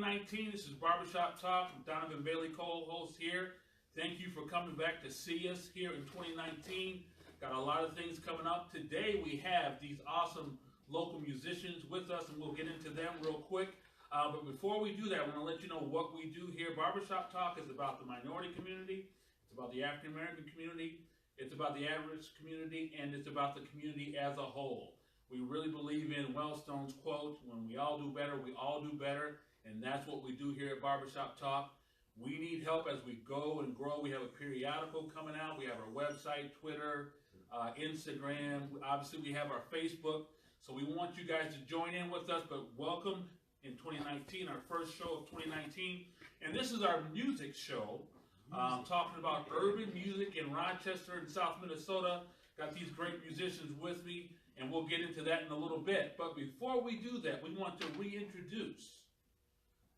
2019. This is Barbershop Talk. I'm Donovan Bailey, co-host here. Thank you for coming back to see us here in 2019. Got a lot of things coming up. Today we have these awesome local musicians with us, and we'll get into them real quick. But before we do that, I want to let you know what we do here. Barbershop Talk is about the minority community. It's about the African American community. It's about the average community, and it's about the community as a whole. We really believe in Wellstone's quote, when we all do better, we all do better. And that's what we do here at Barbershop Talk. We need help as we go and grow. We have a periodical coming out. We have our website, Twitter, Instagram. Obviously, we have our Facebook. So we want you guys to join in with us. But welcome in 2019, our first show of 2019. And this is our music show, talking about urban music in Rochester and South Minnesota. Got these great musicians with me, and we'll get into that in a little bit. But before we do that, we want to reintroduce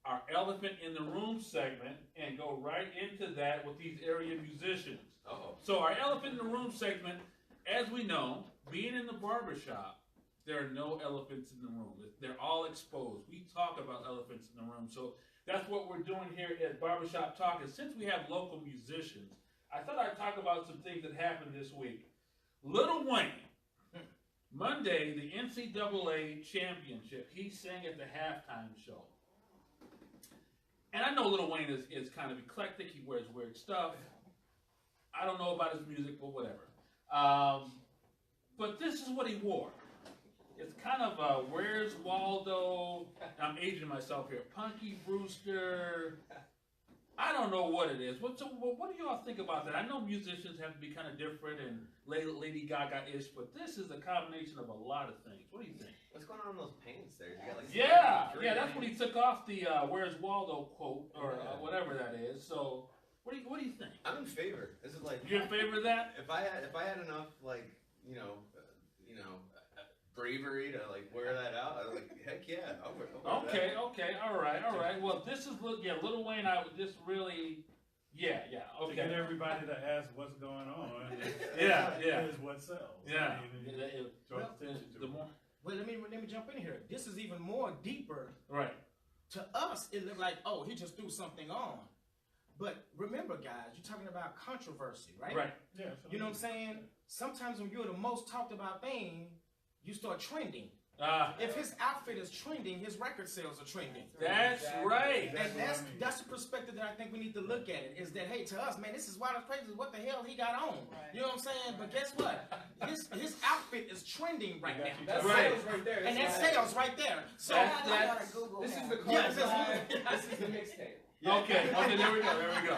our Elephant in the Room segment and go right into that with these area musicians. So our Elephant in the Room segment, as we know, being in the barbershop, there are no elephants in the room. They're all exposed. We talk about elephants in the room. So that's what we're doing here at Barbershop Talk. And since we have local musicians, I thought I'd talk about some things that happened this week. Lil Wayne, Monday, the NCAA championship, he sang at the halftime show. And I know Lil Wayne is kind of eclectic. He wears weird stuff. I don't know about his music, but whatever. But this is what he wore. It's kind of a Where's Waldo? I'm aging myself here. Punky Brewster. I don't know what it is. What do y'all think about that? I know musicians have to be kind of different and Lady Gaga-ish, but this is a combination of a lot of things. What do you think? What's going on in those paints there? You got like that's when he took off the Where's Waldo quote or whatever that is. So what do you think? I'm in favor. This is like you're in favor of that? If I had enough bravery to like wear that out, I was like, heck yeah, I'll wear that. Okay, all right. Well, this is Lil Wayne. I would just really, okay. To get everybody to ask what's going on. Is what sells. Yeah. Well, let me jump in here. This is even more deeper. Right. To us, it looked like, oh, he just threw something on. But remember, guys, you're talking about controversy, right? Right. Yeah. You know what I'm saying? Sometimes when you're the most talked about thing, you start trending. If his outfit is trending, his record sales are trending. That's right. And that's the perspective that I think we need to look at it. Is that, hey, to us, man, this is wild and crazy. What the hell he got on? Right. You know what I'm saying? But guess what? His outfit is trending right now. That sales right there. And that sales right there. So this is the this is the mixtape. Okay, there we go.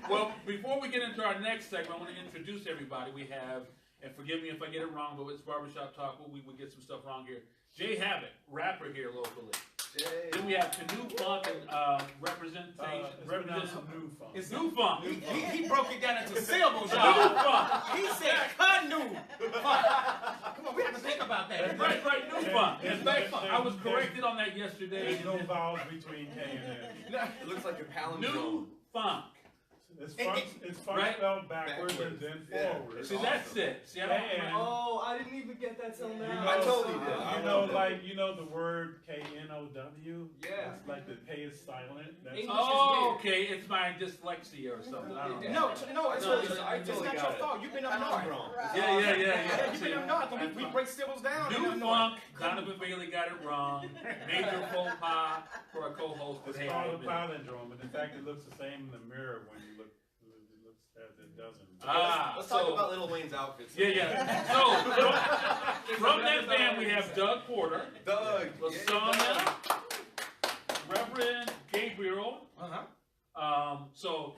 Well, before we get into our next segment, I want to introduce everybody. We have, and forgive me if I get it wrong, but it's Barbershop Talk. We get some stuff wrong here. Jae Havoc, rapper here locally. Then we have Knufunk and representation. Knufunk. It's Knufunk. He broke it down into syllables, y'all. Knufunk. He said Knufunk. Come on, we have to think about that. Right, Knufunk. I was corrected on that yesterday. There's no vowels between K and N. It looks like a palindrome. Knufunk. It's spelled backwards and then forward. See, that's it. See, I didn't even get that till now. I totally did. You know the word K-N-O-W? Yeah. It's like the K is silent. Okay. It's my dyslexia or something. I don't know. No, it's not your fault. You've been up north. Yeah. You've been up north, and we break syllables down. Knufunk. Donovan Bailey got it wrong. Major faux pas for a co-host. It's called a palindrome, and in fact, it looks the same in the mirror when you look. It looks as it doesn't. Let's talk about Lil Wayne's outfits. Yeah. So from that band, we have Doug Porter, LaSonya, Reverend Gabriel.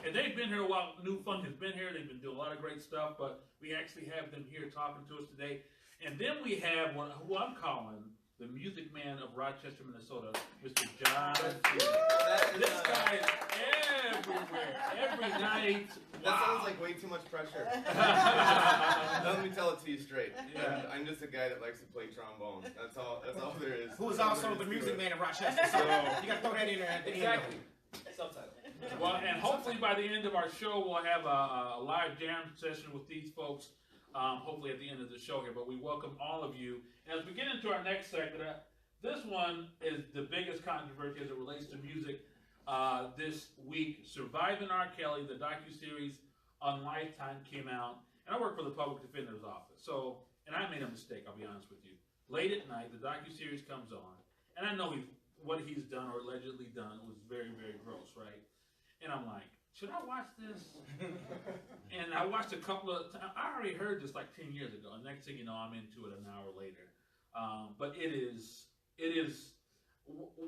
And they've been here a while. Knufunk has been here. They've been doing a lot of great stuff, but we actually have them here talking to us today. And then we have who I'm calling the music man of Rochester, Minnesota, Mr. John. This guy is everywhere, every night. That sounds like way too much pressure. Let me tell it to you straight. Yeah. I'm just a guy that likes to play trombone. That's all there is. Who is also the music man of Rochester. So you got to throw that in there at the end. Subtitle. Well, and hopefully by the end of our show, we'll have a live jam session with these folks. Hopefully at the end of the show here. But we welcome all of you. As we get into our next segment, This one is the biggest controversy as it relates to music this week. Surviving R. Kelly, the docuseries on Lifetime came out, and I work for the Public Defender's Office. So, and I made a mistake, I'll be honest with you. Late at night, the docuseries comes on, and I know what he's done or allegedly done was very, very gross, right? And I'm like, should I watch this? And I watched a couple of times. I already heard this like 10 years ago, and next thing you know, I'm into it an hour later. But it is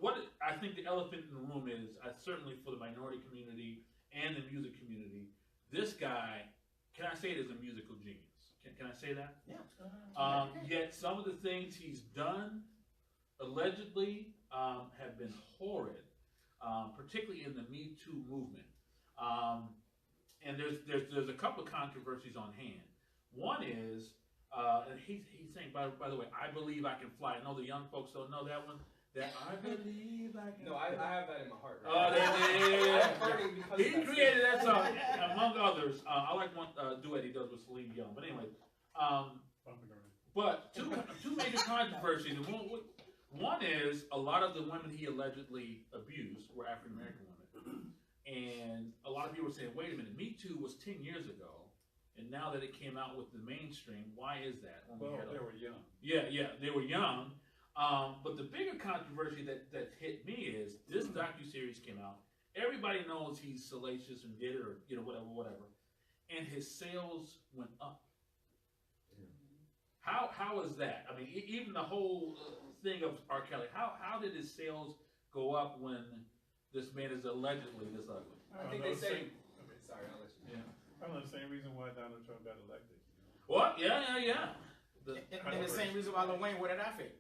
what I think the elephant in the room is, certainly for the minority community and the music community, this guy, can I say it is a musical genius? Can I say that? Yeah. Yet some of the things he's done, allegedly, have been horrid, particularly in the Me Too movement. And there's a couple of controversies on hand. One is, and he's saying, by the way, I believe I can fly. I know the young folks don't know that one. That I believe I can. No, I have that in my heart. Oh, Right? he created that song, among others. I like one duet he does with Celine Dion. But anyway, but two major controversies. One is a lot of the women he allegedly abused were African American women, and a lot of people were saying, "Wait a minute, Me Too was 10 years ago, and now that it came out with the mainstream, why is that?" Well, they were young. Yeah, they were young. But the bigger controversy that hit me is this docuseries came out. Everybody knows he's salacious and did it, or whatever, and his sales went up. How is that? I mean, even the whole thing of R. Kelly. How did his sales go up when this man is allegedly this ugly? I think they say. Sorry, I'll let you. Yeah. Probably the same reason why Donald Trump got elected. What? Yeah. And the same reason why Lil Wayne wore that outfit.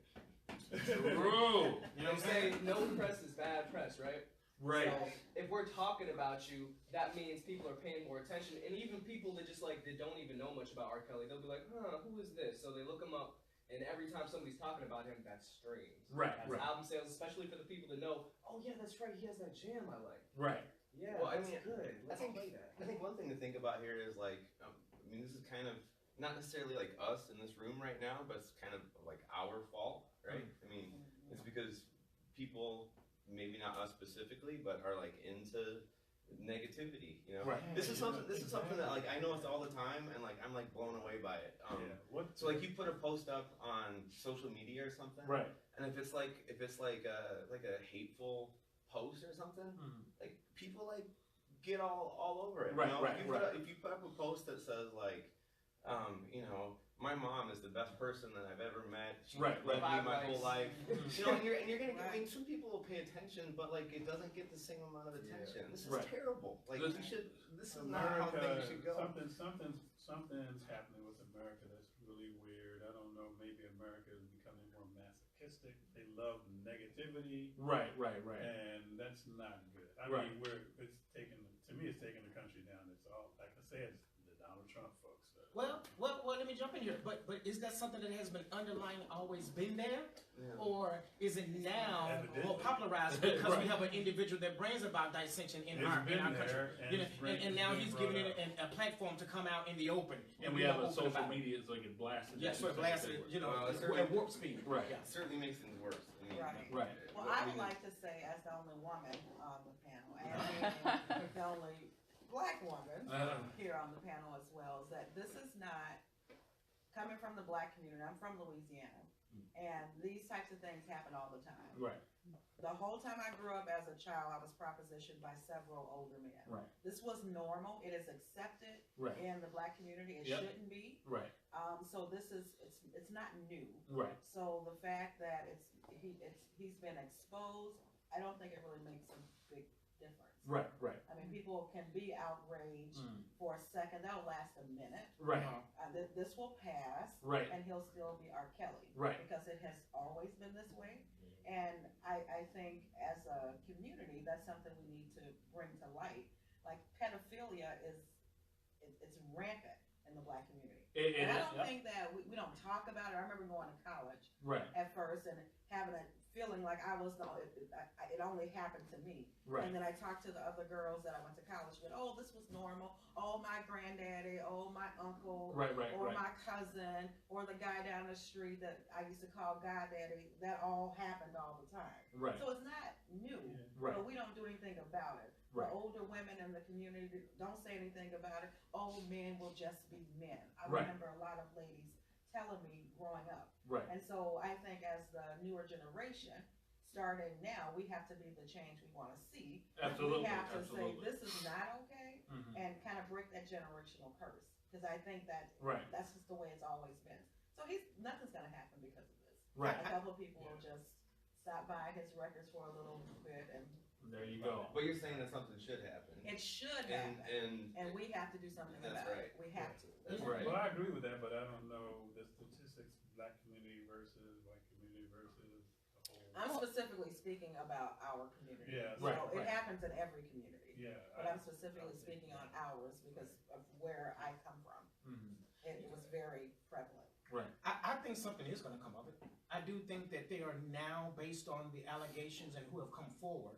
True. You know what I'm saying? No press is bad press, right? Right. So if we're talking about you, that means people are paying more attention, and even people that they don't even know much about R. Kelly, they'll be like, "Huh, who is this?" So they look him up, and every time somebody's talking about him, that's streams. Right. That's album sales, especially for the people that know. Oh yeah, that's right. He has that jam I like. Right. Yeah, Well, I that's mean, good. I Let's think play that. I think one thing to think about here is like, this is kind of not necessarily like us in this room right now, but it's kind of like our fault, right? I mean, it's because people, maybe not us specifically, but are like into negativity, you know. Right. This is something that like I notice all the time, and like I'm like blown away by it. So like you put a post up on social media or something, Right. and if it's like a hateful post or something, like people like get all over it. Right, you know? right, If you put up a post that says like, my mom is the best person that I've ever met. She loved me my whole life. You know, and you're gonna. I mean, some people will pay attention, but like it doesn't get the same amount of attention. This is terrible. Like we should. This is not how things should go. Something's happening with America that's really weird. I don't know. Maybe America is becoming more masochistic. They love negativity. Right. And that's not good. I mean, it's taking the country down. It's all, like I said, it's the Donald Trump folks. Well, let me jump in here. But is that something that has been underlying, always been there? Yeah. Or is it now more popularized because we have an individual that brings about dissension in our country? And now he's giving it a platform to come out in the open. And we have a social media so it can blast it. Yes, so it blasted it, at warp speed. Right. It certainly makes things worse. I mean, right. Well, I would like to say, as the only woman on the panel, and the only Black woman here on the panel as well, is that this is not coming from the Black community. I'm from Louisiana, and these types of things happen all the time. Right. The whole time I grew up as a child, I was propositioned by several older men. Right. This was normal. It is accepted in the Black community. It shouldn't be. Right. So this is it's not new. Right. So the fact that he's been exposed, I don't think it really makes a big difference. Right. I mean, people can be outraged for a second. That'll last a minute. Right. This will pass. Right. And he'll still be R. Kelly. Right. Because it has always been this way. And I think as a community, that's something we need to bring to light. Like pedophilia it's rampant in the Black community. And I don't think that we don't talk about it. I remember going to college at first and having a feeling like I was it only happened to me. Right. And then I talked to the other girls that I went to college with, oh, this was normal. oh, my granddaddy, oh, my uncle, right, or my cousin, or the guy down the street that I used to call goddaddy. That all happened all the time. Right. So it's not new, right. but we don't do anything about it. Right. The older women in the community don't say anything about it. Old men will just be men. I Right. remember a lot of ladies telling me growing up. Right. And so I think as the newer generation, starting now, we have to be the change we want to see. Absolutely. We have to Absolutely. say this is not okay, and kind of break that generational curse. Because I think that that's just the way it's always been. So nothing's going to happen because of this. Right. A couple of people will just stop by his records for a little bit, and there you go. But you're saying that something should happen. it should happen, and we have to do something That's about right. it. We have to. That's right. Well, I agree with that, but I don't know the statistics, black community versus white community versus the whole. I'm specifically speaking about our community. Yeah. So Right, it right. happens in every community. Yeah. But I'm specifically speaking on ours because of where I come from. It was very prevalent. Right. I think something is going to come of it. I do think that they are now, based on the allegations and who have come forward,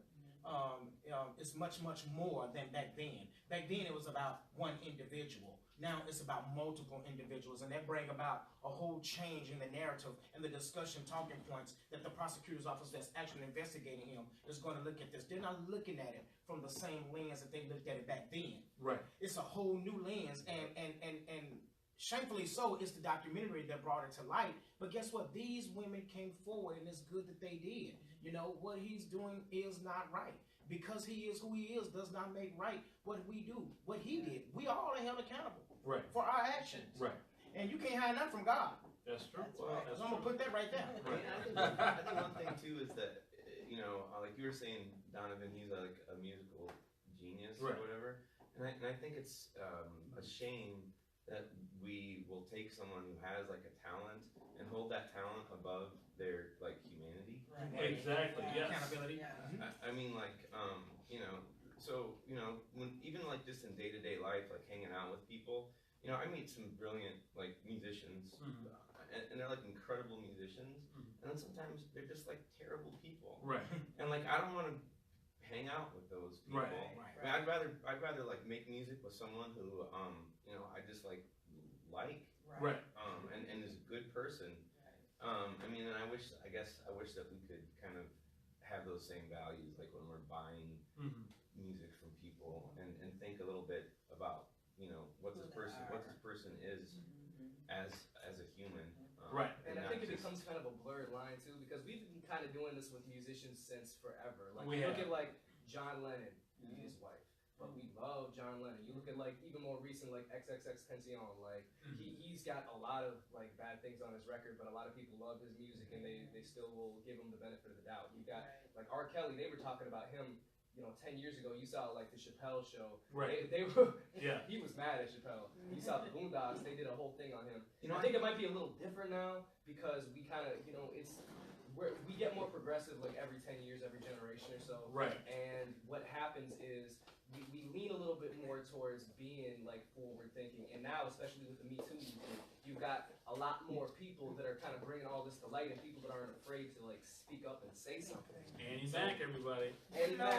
it's much, much more than back then. Back then it was about one individual. Now it's about multiple individuals, and that bring about a whole change in the narrative and the discussion talking points that the prosecutor's office that's actually investigating him is going to look at this. They're not looking at it from the same lens that they looked at it back then. Right. It's a whole new lens, and shamefully so, it's the documentary that brought it to light. But guess what? These women came forward, and it's good that they did. You know, what he's doing is not right. Because he is who he is does not make right what we do, what he did. We all are held accountable for our actions. Right. And you can't hide that from God. That's true. Well, that's I'm going to put that right there. I think one thing too is that, you know, like you were saying, Donovan, he's like a musical genius or whatever. And I think it's a shame that we will take someone who has like a talent and hold that talent above their like humanity. Right. Exactly. Yes. Accountability. Yeah. I mean, like, you know, so, you know, when even like just in day-to-day life, like hanging out with people, you know, I meet some brilliant like musicians, and they're like incredible musicians, and then sometimes they're just like terrible people. Right. And like I don't want to hang out with those people. Right. I mean, I'd rather like make music with someone who you know, I just like, Right. and is a good person. I mean, and I wish that we could kind of have those same values, like when we're buying music from people, and think a little bit about, you know, what this person is as a human. Right. And I think it becomes kind of a blurred line too, because we've been kind of doing this with musicians since forever. Like you look at like John Lennon and his wife, but we love John Lennon. You look at like even more recent like XXXTentacion, like he's got a lot of like bad things on his record, but a lot of people love his music and they still will give him the benefit of the doubt. You got like R. Kelly, they were talking about him, you know, 10 years ago. You saw like the Chappelle show. Right. They were he was mad at Chappelle. You saw the Boondocks, they did a whole thing on him. You know, I think it might be a little different now because we kind of, you know, we get more progressive like every 10 years, every generation or so. Right. And what happens is we lean a little bit more towards being like forward thinking. And now, especially with the Me Too movement, you've got a lot more people that are kind of bringing all this to light, and people that aren't afraid to like speak up and say something. Annie Mack, everybody. Annie Mack.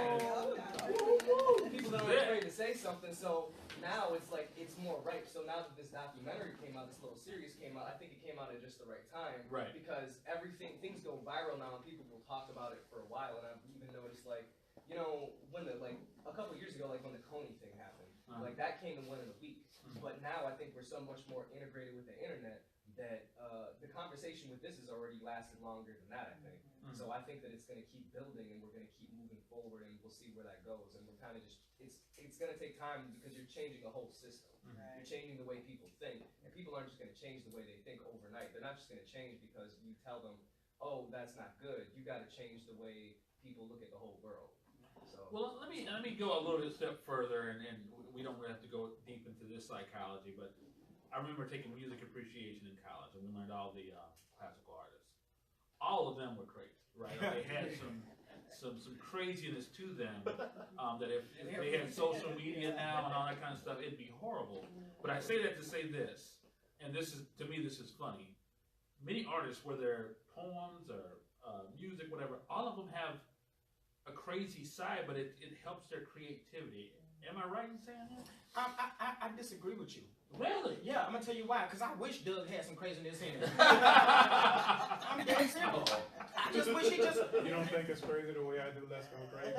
People that aren't afraid to say something. So now it's like it's more ripe. So now that this documentary came out, this little series came out, I think it came out at just the right time. Right. Because things go viral now, and people will talk about it for a while. And I've even noticed like, you know, when a couple of years ago, like when the Coney thing happened, like that came and went in a week. But now I think we're so much more integrated with the internet that the conversation with this has already lasted longer than that, I think. So I think that it's going to keep building, and we're going to keep moving forward, and we'll see where that goes. And we're kind of just, it's going to take time because you're changing a whole system. You're changing the way people think, and people aren't just going to change the way they think overnight. They're not just going to change because you tell them, oh, that's not good. You got to change the way people look at the whole world. So. Well, let me go a little bit step further, and we don't really have to go deep into this psychology, but I remember taking music appreciation in college, and we learned all the classical artists. All of them were crazy, right? They had some craziness to them that if they had social media now and all that kind of stuff, it'd be horrible. But I say that to say this, and this is, to me, this is funny. Many artists, whether poems or music, whatever, all of them have a crazy side, but it helps their creativity. Am I right in saying that? I disagree with you. Really? Yeah, I'm gonna tell you why. Because I wish Doug had some craziness in it. I'm dead simple. I just wish he just. You don't think it's crazy the way I do? Let's go crazy.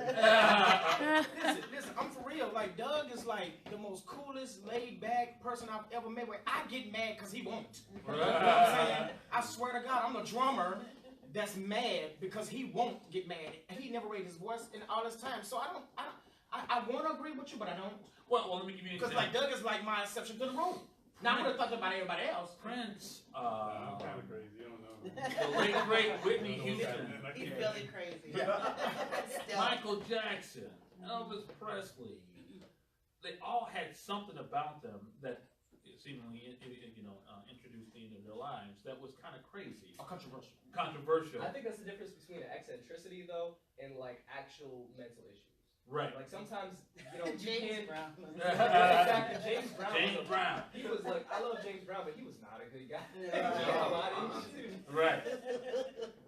Listen, I'm for real. Like Doug is like the most coolest, laid back person I've ever met. Where I get mad because he won't. You know what I'm saying? I swear to God, I'm the drummer that's mad because he won't get mad. And he never raised his voice in all this time. So I want to agree with you, but I don't. Well, let me give you an example. Because like Doug is like my exception to the rule. Now I'm gonna talk about everybody else. Prince, I'm kind of crazy. You don't know. the late great Whitney Houston, He's really crazy. Still. Michael Jackson, Elvis Presley. They all had something about them that seemingly, introduced into their lives that was kind of crazy. Controversial. Controversial. I think that's the difference between an eccentricity though and like actual mental issues. Right. Like sometimes, James Brown. Exactly. James Brown. James Brown. He was like, I love James Brown, but he was not a good guy. Right.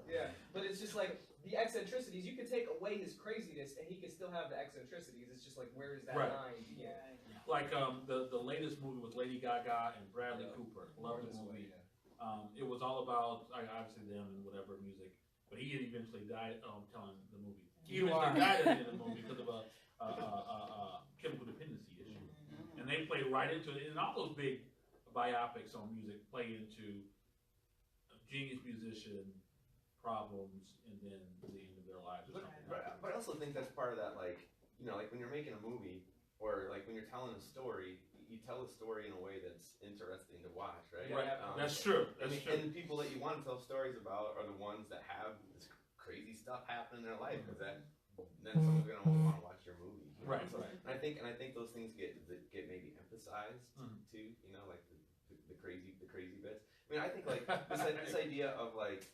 Yeah, but it's just like the eccentricities. You can take away his craziness, and he can still have the eccentricities. It's just like, where is that Right. line? Yeah. Like the latest movie with Lady Gaga and Bradley Cooper. Love the movie. It was all about obviously them and whatever music, but he eventually died telling the movie. He eventually died at the end of the movie because of a chemical dependency issue, and they play right into it. And all those big biopics on music play into a genius musician problems and then the end of their lives or something. But I also think that's part of that, like when you're making a movie or like when you're telling a story, you tell a story in a way that's interesting to watch, right? Right. That's true. And the people that you want to tell stories about are the ones that have this crazy stuff happen in their life, because then someone's gonna want to watch your movie. Right. So, and I think those things get maybe emphasized too. Like the crazy bits. I mean, I think like this idea of like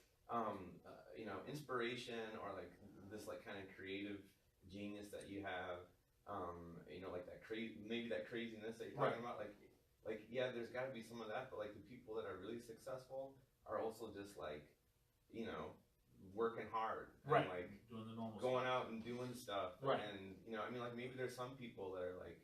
inspiration or like this like kind of creative genius that you have. Like that maybe that craziness that you're talking about. Like yeah, there's got to be some of that, but like the people that are really successful are also just like working hard, right? And, like doing the normal going stuff. out and doing stuff, right? And like maybe there's some people that are like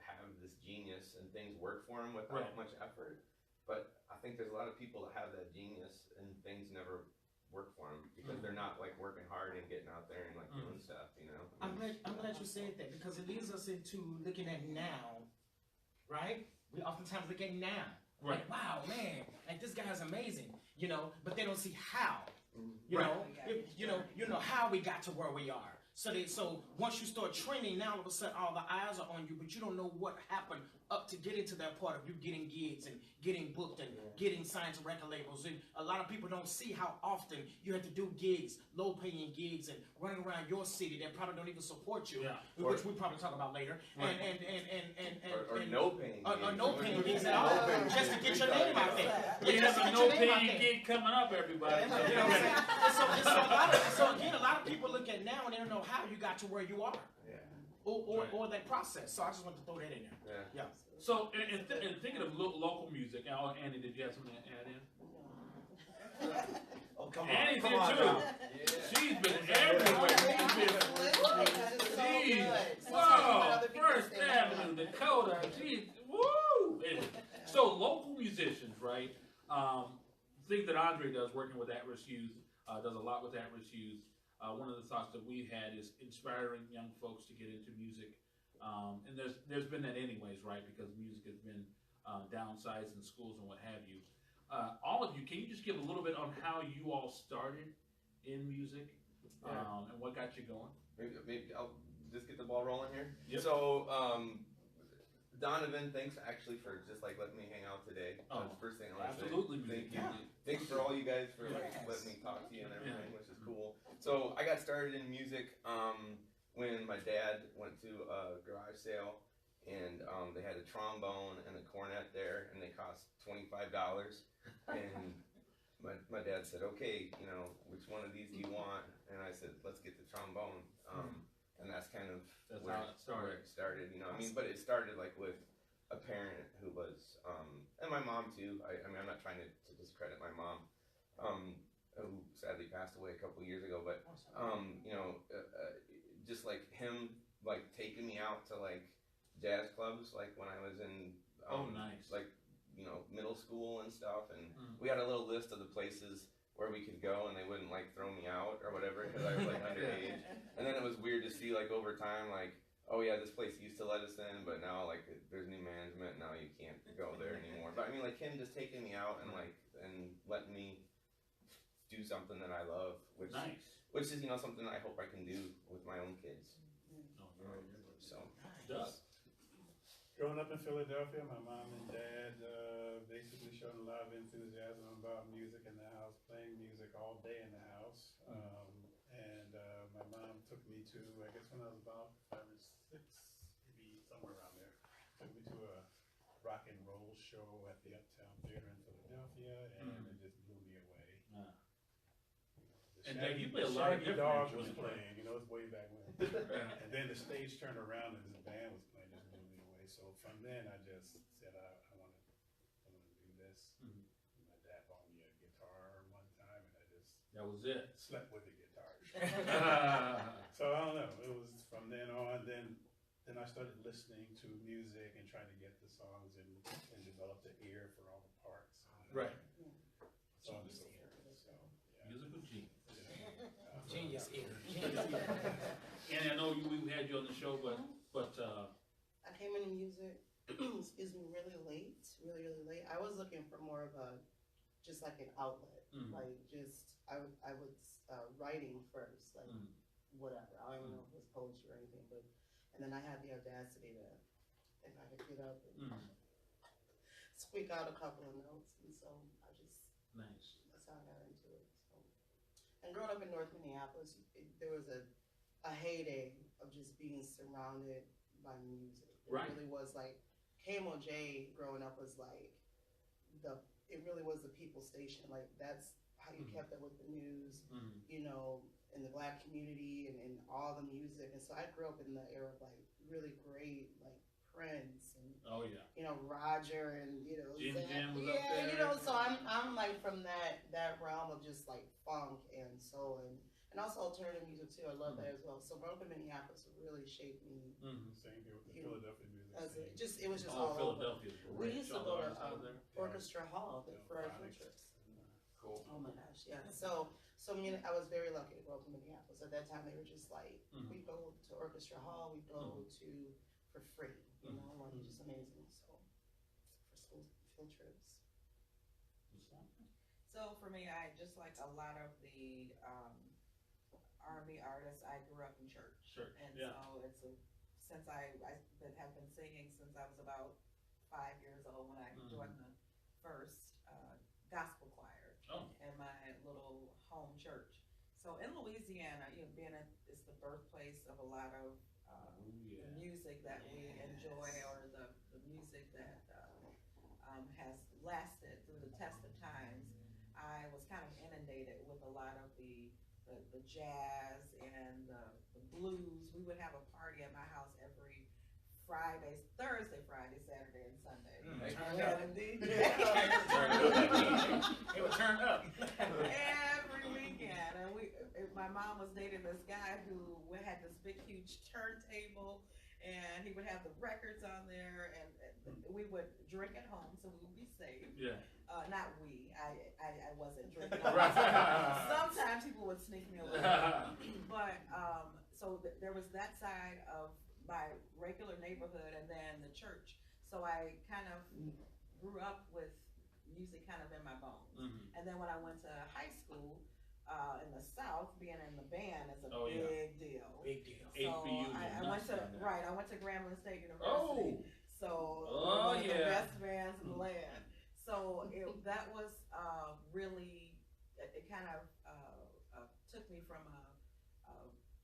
have this genius and things work for them without much effort, but I think there's a lot of people that have that genius and things never work for them because they're not like working hard and getting out there and like doing stuff. I'm glad you said that because it leads us into looking at now, right? We oftentimes look at now, right? Like, wow, man, like this guy's amazing, but they don't see how. You know how we got to where we are. So once you start training, now all of a sudden all the eyes are on you, but you don't know what happened up to get into that part of you getting gigs and getting booked and getting signed to record labels. And a lot of people don't see how often you have to do gigs, low-paying gigs, and running around your city that probably don't even support you, which we probably talk about later. Right. Or no paying gigs. Or no paying gigs at all, just to get your name out there. We have a no paying gig coming up, everybody. You know what I'm saying? So again, a lot of people look at now and they don't know how you got to where you are. Or that process. So I just want to throw that in there. Yeah. So, and thinking of local music, Annie, did you have something to add in? Oh, come on. Annie's come here on too. now. She's been everywhere. Whoa, First Avenue, Dakota. She's woo. Anyway, so local musicians, right? Thing that Andre does, working with at-risk youth, does a lot with at-risk youth. One of the thoughts that we've had is inspiring young folks to get into music. And there's been that anyways, right? Because music has been downsized in schools and what have you. All of you, can you just give a little bit on how you all started in music and what got you going? Maybe I'll just get the ball rolling here. Yep. So, Donovan, thanks actually for just like letting me hang out today. That's the first thing I want to say. Absolutely. Thank you. Thanks for all you guys for like letting me talk to you and everything, which is cool. So I got started in music when my dad went to a garage sale and they had a trombone and a cornet there and they cost $25. And my dad said, okay, which one of these do you want? And I said, let's get the trombone. And that's kind of how it started. Where it started, but it started like with a parent who was, and my mom too. I mean, I'm not trying to discredit my mom, who sadly passed away a couple years ago, but, just like him, like taking me out to like jazz clubs, like when I was in nice. like middle school and stuff, and we had a little list of the places where we could go, and they wouldn't like throw me out or whatever because I was like underage. And then it was weird to see like over time, like, oh yeah, this place used to let us in, but now like there's new management, now you can't go there anymore. But I mean, like him just taking me out and letting me do something that I love, which is something I hope I can do with my own kids. So. Growing up in Philadelphia, my mom and dad basically showed a lot of enthusiasm about music in the house, playing music all day in the house. And my mom took me to, I guess when I was about 5 or 6, maybe somewhere around there, took me to a rock and roll show at the Uptown Theater in Philadelphia, and it just blew me away. And then you play a lot of different Dog was playing, it's way back when. And then the stage turned around and this band was playing, just blew me away. So from then I just said I want to do this. My dad bought me a guitar one time, and I just that was it. Slept with the guitar. So I don't know. It was from then on. Then I started listening to music and trying to get the songs and develop the ear for all the parts. Right. So on and so forth. So yeah. Musical genius. Genius ear. And I know we had you on the show, but I came into music, excuse me, really late. I was looking for more of just like an outlet, like just I was writing first, like whatever. I don't even know if it was poetry or anything, but and then I had the audacity to, if I could get up and squeak out a couple of notes, and so I just that's how I got into it. So, and growing up in North Minneapolis, there was a heyday of just being surrounded by music. It really was like KMOJ growing up was like it really was the people station. Like that's how you kept up with the news, in the Black community and all the music. And so I grew up in the era of like really great like Prince and Roger and Jim was up there. So I'm like from that realm of just like funk and soul and also alternative music too. I love that as well. So growing up in Minneapolis really shaped me. Same here with the Philadelphia music. It was just all over. We used to go to Orchestra Hall for our field trips. Cool. Oh my gosh, yeah. So I was very lucky to grow up in Minneapolis. At that time, they were just like, we go to Orchestra Hall, we go to for free, it was just amazing. So for school field trips. So for me, I just like a lot of the R&B artists. I grew up in church, and so since I have been singing since I was about 5 years old when I joined the first gospel choir in my little home church. So in Louisiana, it's the birthplace of a lot of the music that we enjoy, or the music that has lasted through the test of times. I was kind of inundated with a lot of the jazz and the blues. We would have a party at my house every Thursday, Friday, Saturday, and Sunday. It would turn up. Every weekend. And my mom was dating this guy who had this big, huge turntable, and he would have the records on there, and we would drink at home, so we would be safe. Not we. I wasn't drinking. Sometimes people would sneak me a little bit. But so there was that side of my regular neighborhood, and then the church. So I kind of grew up with music kind of in my bones. And then when I went to high school in the South, being in the band is a big deal. Big deal. So I went to Grambling State University. So one of the best bands in the land. So that was really, it kind of took me from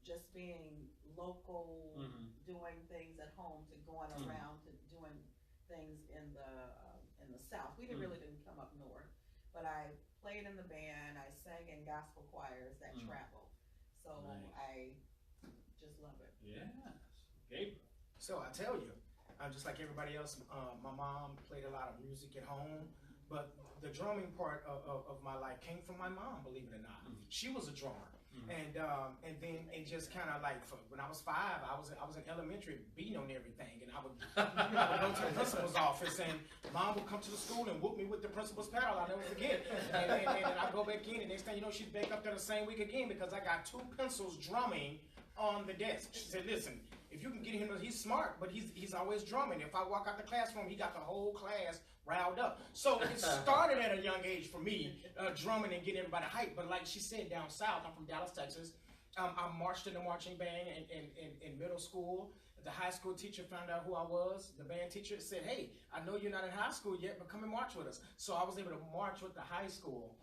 just being local, doing things at home, to going around to doing things in the South. We really didn't come up north, but I played in the band. I sang in gospel choirs that travel. So I just love it. Yes, Gabriel. So I tell you, just like everybody else, my mom played a lot of music at home, but the drumming part of my life came from my mom, believe it or not. She was a drummer. And then it just kind of like when I was 5, I was in elementary beating on everything, and I would go to the principal's office, and mom would come to the school and whoop me with the principal's paddle. I'll never forget. And I'd go back in, and next thing you know, she's back up there the same week again because I got 2 pencils drumming on the desk. She said, "Listen, if you can get him, he's smart, but he's always drumming. If I walk out the classroom, he got the whole class riled up." So it started at a young age for me, drumming and getting everybody hyped. But like she said, down south, I'm from Dallas, Texas. I marched in the marching band in middle school. The high school teacher found out who I was. The band teacher said, "Hey, I know you're not in high school yet, but come and march with us." So I was able to march with the high school,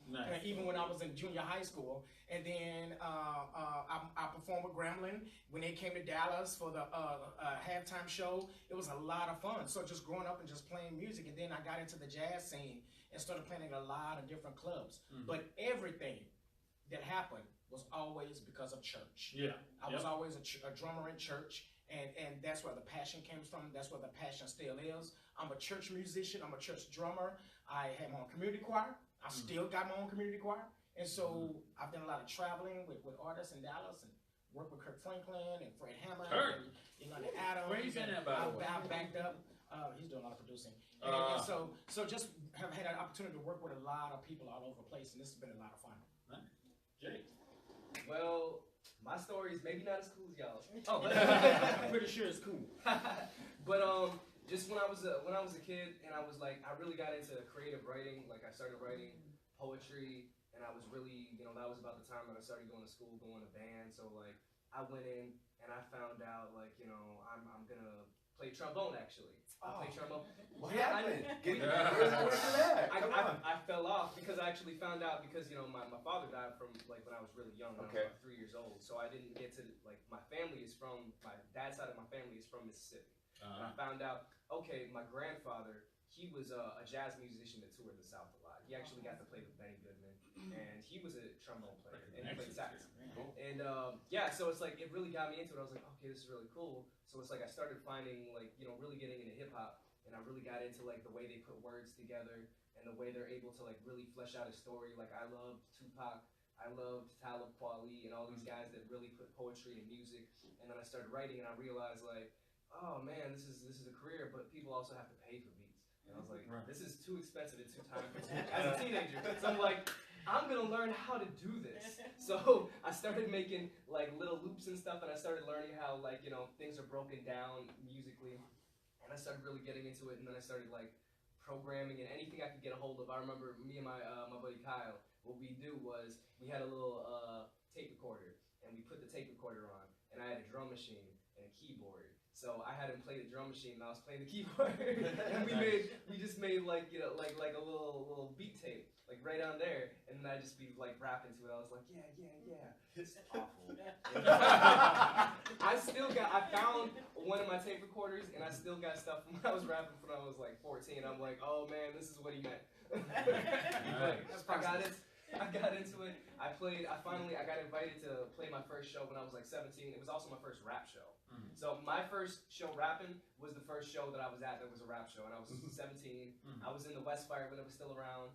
even when I was in junior high school. And then I performed with Gremlin when they came to Dallas for the halftime show. It was a lot of fun. So just growing up and just playing music. And then I got into the jazz scene and started playing at a lot of different clubs. But everything that happened was always because of church. I was always a drummer in church. And that's where the passion came from. That's where the passion still is. I'm a church musician. I'm a church drummer. I had my own community choir. I still got my own community choir. And so I've done a lot of traveling with artists in Dallas and worked with Kirk Franklin and Fred Hammond and and Adam. Where you been at, by the way? I backed up. He's doing a lot of producing. And so just have had an opportunity to work with a lot of people all over the place, and this has been a lot of fun. Jake. Well, my story is maybe not as cool as y'all's. I'm pretty sure it's cool. But just when I was a kid, and I was like, I really got into creative writing. Like I started writing poetry, and I was really, that was about the time that I started going to school, going to band. So like, I went in and I found out like, I'm gonna play trombone actually. I play trombone. What happened? I fell off because I actually found out because my father died from like when I was really young, when I was about 3 years old. So I didn't get to my dad's side of my family is from Mississippi. And I found out, okay, my grandfather, he was a jazz musician that toured the South a lot. He actually got to play with Benny Goodman, and he was a trombone player, and he played sax. And so it's like, it really got me into it. I was like, okay, this is really cool. So it's like I started finding like, really getting into hip hop, and I really got into like the way they put words together and the way they're able to like really flesh out a story. Like I loved Tupac, I loved Talib Kweli, and all these guys that really put poetry and music. And then I started writing, and I realized like, oh man, this is a career, but people also have to pay for beats. And I was like, this is too expensive and too time consuming as a teenager. So I'm like, I'm gonna learn how to do this. So I started making like little loops and stuff, and I started learning how like, things are broken down musically. And I started really getting into it, and then I started like programming and anything I could get a hold of. I remember me and my buddy Kyle, what we do was we had a little tape recorder, and we put the tape recorder on, and I had a drum machine and a keyboard. So I had him play the drum machine, and I was playing the keyboard, and we just made like like a little beat tape, like right on there, and then I just be like rapping to it. I was like, yeah. It's awful. I found one of my tape recorders, and I still got stuff from when I was rapping when I was like 14. I'm like, oh man, this is what he meant. I got into it. I got invited to play my first show when I was like 17. It was also my first rap show. So my first show rapping was the first show that I was at that was a rap show, and I was 17. I was in the Westfire when it was still around.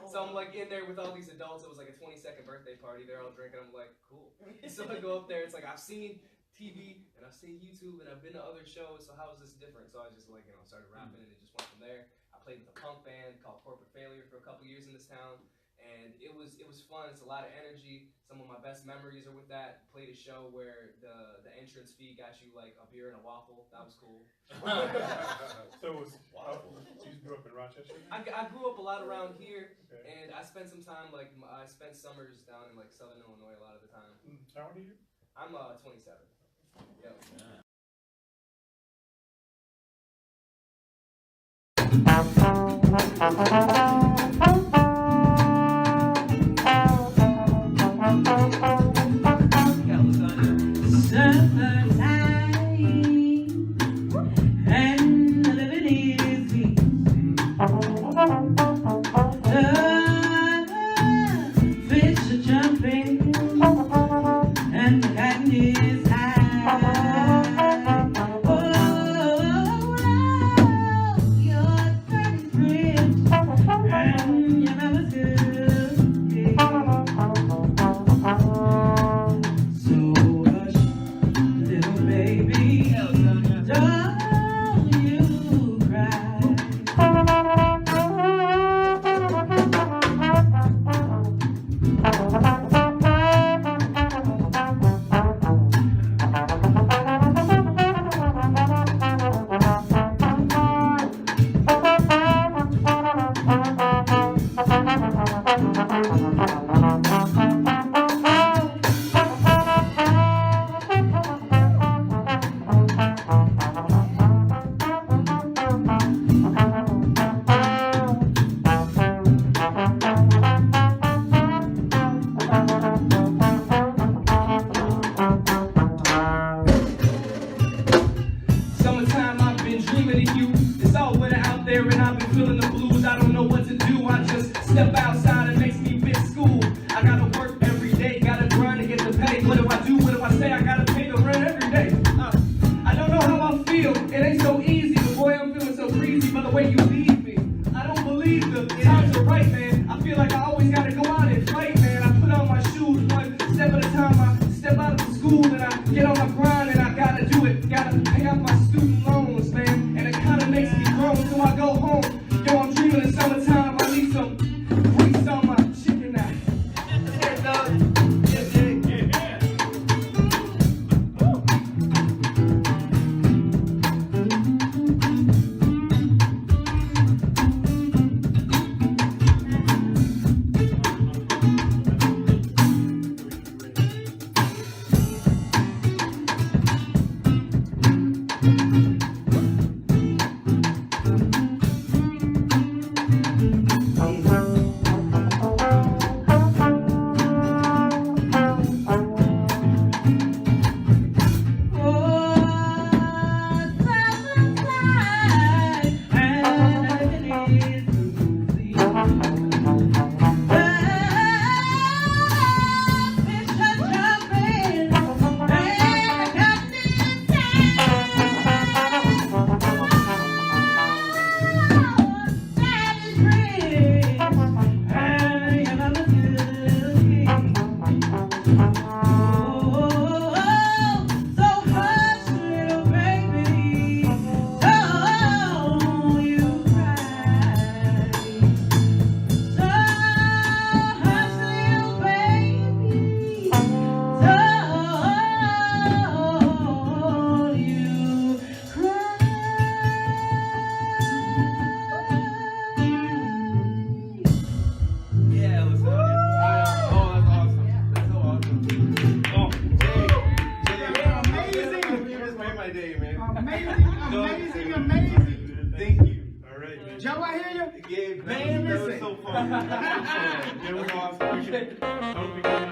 So I'm like in there with all these adults. It was like a 22nd birthday party. They're all drinking. I'm like, cool. So I go up there. It's like I've seen TV and I've seen YouTube and I've been to other shows. So how is this different? So I just like started rapping, and it just went from there. I played with a punk band called Corporate Failure for a couple years in this town. And it was fun. It's a lot of energy. Some of my best memories are with that. Played a show where the entrance fee got you like a beer and a waffle. That was cool. So it was waffle. You grew up in Rochester? I grew up a lot around here, and I spent some time I spent summers down in like Southern Illinois a lot of the time. How old are you? I'm 27. Yep. And living easy. Fish are jumping and the cotton is high. Oh, you're 33 and feeling the blues, I don't know what to do. I just step outside, it makes me miss school. I gotta work every day, gotta grind to get the pay. What do I do? What do I say? I gotta pay the rent every day. I don't know how I feel, it ain't so easy. But boy, I'm feeling so breezy by the way you leave me. I don't believe the times are right, man. I feel like I always gotta go out and fight, man. I put on my shoes one step at a time. I step out of the school and I get on my grind and I gotta do it. Gotta pay off my student loans, man. And it kinda makes me grown, so I go home. Yo, I'm dreaming of summertime. I need some grease on my chicken now. Yeah, dog. Yeah. Amazing. Thank you. All right, man. Joe, I hear you. Gabe, that was so fun. That was awesome.